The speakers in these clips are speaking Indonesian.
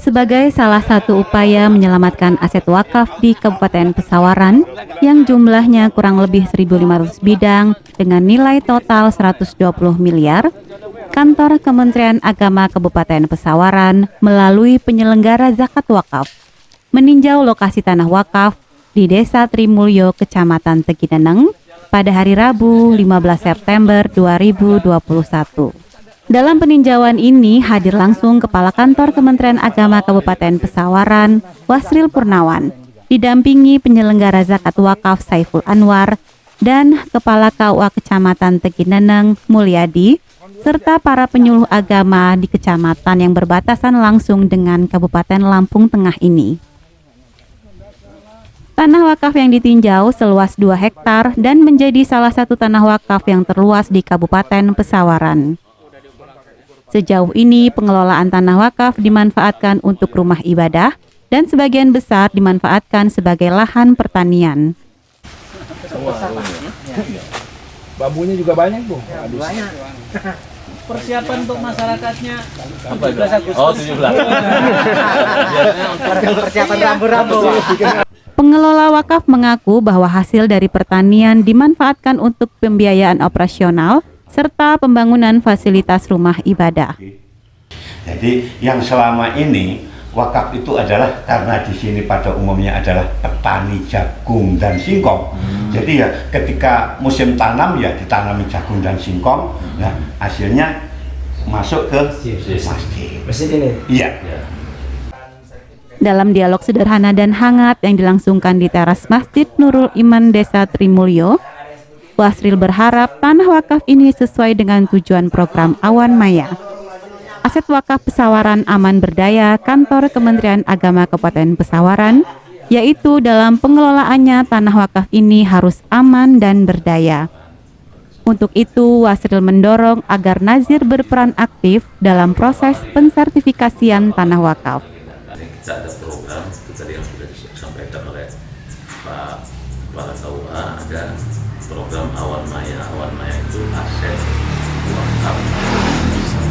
Sebagai salah satu upaya menyelamatkan aset wakaf di Kabupaten Pesawaran yang jumlahnya kurang lebih 1.500 bidang dengan nilai total 120 miliar, Kantor Kementerian Agama Kabupaten Pesawaran melalui penyelenggara zakat wakaf meninjau lokasi tanah wakaf di Desa Trimulyo, Kecamatan Tegineneng pada hari Rabu 15 September 2021. Dalam peninjauan ini hadir langsung Kepala Kantor Kementerian Agama Kabupaten Pesawaran, Wasril Purnawan, didampingi penyelenggara zakat wakaf Saiful Anwar dan Kepala KUA Kecamatan Tegineneng, Mulyadi, serta para penyuluh agama di kecamatan yang berbatasan langsung dengan Kabupaten Lampung Tengah ini. Tanah wakaf yang ditinjau seluas 2 hektar dan menjadi salah satu tanah wakaf yang terluas di Kabupaten Pesawaran. Sejauh ini pengelolaan tanah wakaf dimanfaatkan untuk rumah ibadah dan sebagian besar dimanfaatkan sebagai lahan pertanian. Bambunya juga banyak, Bu. Banyak. Persiapan untuk masyarakatnya. Apa itu? Oh, 17. Persiapan rambu-rambu. Pengelola wakaf mengaku bahwa hasil dari pertanian dimanfaatkan untuk pembiayaan operasional serta pembangunan fasilitas rumah ibadah. Jadi yang selama ini wakaf itu adalah karena di sini pada umumnya adalah petani jagung dan singkong. Jadi ya ketika musim tanam ya ditanami jagung dan singkong. Nah hasilnya masuk ke masjid. Masjid ini? Iya. Dalam dialog sederhana dan hangat yang dilangsungkan di teras Masjid Nurul Iman Desa Trimulyo, Wasril berharap tanah wakaf ini sesuai dengan tujuan program Awan Maya. Aset wakaf Pesawaran Aman Berdaya Kantor Kementerian Agama Kabupaten Pesawaran, yaitu dalam pengelolaannya tanah wakaf ini harus aman dan berdaya. Untuk itu, Wasril mendorong agar nazir berperan aktif dalam proses pensertifikasian tanah wakaf. Kita ada program itu tadi yang sudah disampaikan oleh Pak Kepala KUA, ada program Awan Maya. Awan Maya itu aset wakaf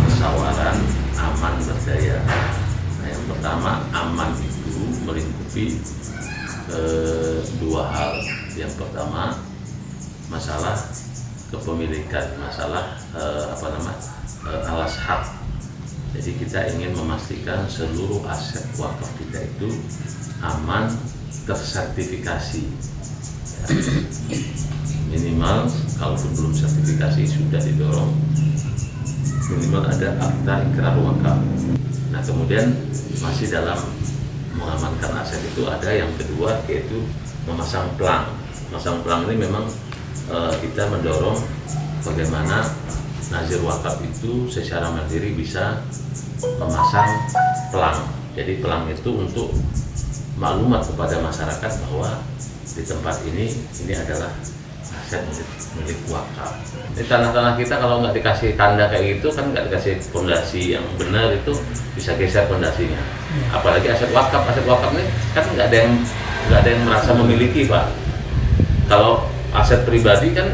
Pesawaran aman berdaya. Nah, yang pertama aman itu melingkupi dua hal. Yang pertama masalah kepemilikan, masalah alas hak. Jadi kita ingin memastikan seluruh aset wakaf kita itu aman tersertifikasi. Minimal kalaupun belum sertifikasi sudah didorong minimal ada akta ikrar wakaf. Nah kemudian masih dalam mengamankan aset itu ada yang kedua yaitu memasang pelang. Memasang pelang ini memang kita mendorong bagaimana nazir wakaf itu secara mandiri bisa memasang pelang. Jadi pelang itu untuk maklumat kepada masyarakat bahwa di tempat ini adalah aset milik wakaf. Ini tanah-tanah kita kalau nggak dikasih tanda kayak gitu kan nggak dikasih fondasi yang benar itu bisa geser fondasinya. Apalagi aset wakaf ini kan nggak ada yang merasa memiliki, Pak. Kalau aset pribadi kan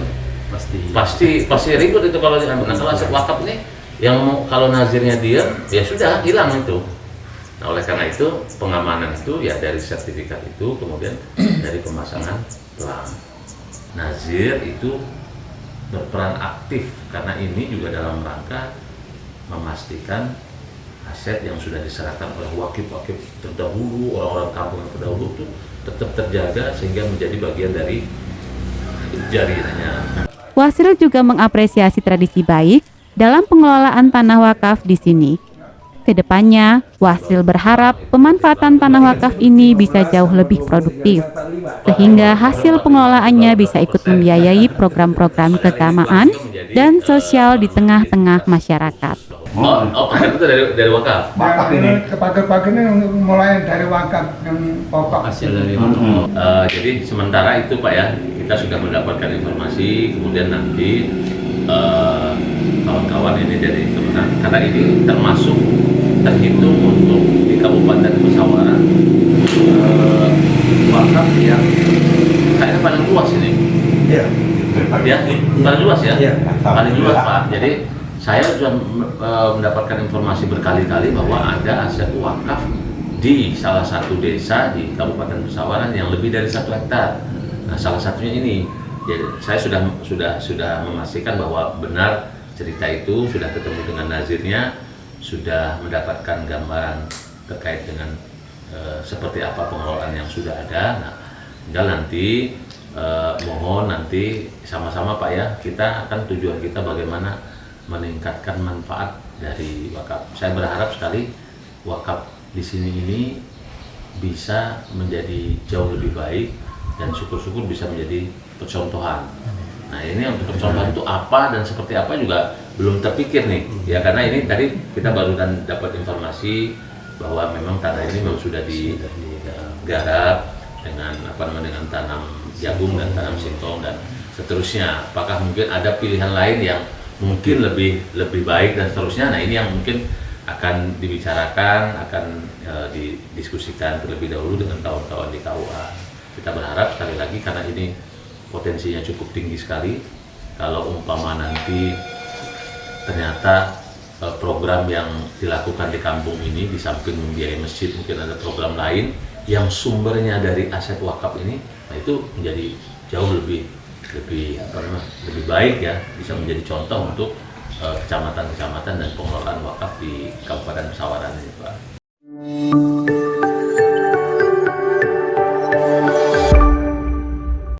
pasti ribut itu kalau diambil. Nah, kalau aset wakaf ini yang kalau nazirnya diam ya sudah hilang itu. Nah, oleh karena itu pengamanan itu ya dari sertifikat itu kemudian dari pemasangan pelang. Nazir itu berperan aktif karena ini juga dalam rangka memastikan aset yang sudah diserahkan oleh wakif-wakif terdahulu, orang-orang kampung yang terdahulu itu tetap terjaga sehingga menjadi bagian dari jaringannya. Wasril juga mengapresiasi tradisi baik dalam pengelolaan tanah wakaf di sini. Kedepannya, Wasril berharap pemanfaatan tanah wakaf ini bisa jauh lebih produktif, sehingga hasil pengelolaannya bisa ikut membiayai program-program keagamaan dan sosial di tengah-tengah masyarakat. Paket itu dari wakaf? Wakaf ini. Paket-paket ini mulai dari wakaf yang pokok. Hasil dari wakaf. Jadi sementara itu Pak ya, kita sudah mendapatkan informasi, kemudian nanti kawan-kawan ini dari Kemenang, karena ini terhitung untuk di Kabupaten Pesawaran wakaf yang kayaknya paling luas ini. Iya. Ya, paling luas ya. Iya. Paling luas Pak. Jadi saya sudah mendapatkan informasi berkali-kali bahwa ada aset wakaf di salah satu desa di Kabupaten Pesawaran yang lebih dari 1 hektar. Nah, salah satunya ini. Jadi, saya sudah memastikan bahwa benar cerita itu, sudah ketemu dengan nazirnya, sudah mendapatkan gambaran terkait dengan seperti apa pengelolaan yang sudah ada. Nah, tinggal nanti mohon nanti sama-sama Pak ya, kita akan tujuan kita bagaimana meningkatkan manfaat dari wakaf. Saya berharap sekali wakaf di sini ini bisa menjadi jauh lebih baik dan syukur-syukur bisa menjadi percontohan. Nah, ini untuk percontohan itu apa dan seperti apa juga belum terpikir nih. Ya, karena ini tadi kita baru dan dapat informasi bahwa memang tanah ini memang sudah digarap dengan dengan tanam jagung dan tanam singkong dan seterusnya. Apakah mungkin ada pilihan lain yang mungkin lebih baik dan seterusnya? Nah, ini yang mungkin akan dibicarakan, akan didiskusikan terlebih dahulu dengan kawan-kawan di KUA. Kita berharap sekali lagi karena ini potensinya cukup tinggi sekali. Kalau umpama nanti ternyata program yang dilakukan di kampung ini di samping membiayai masjid mungkin ada program lain yang sumbernya dari aset wakaf ini, nah itu menjadi jauh lebih baik ya, bisa menjadi contoh untuk kecamatan-kecamatan dan pengelolaan wakaf di Kabupaten Pesawaran ini Pak.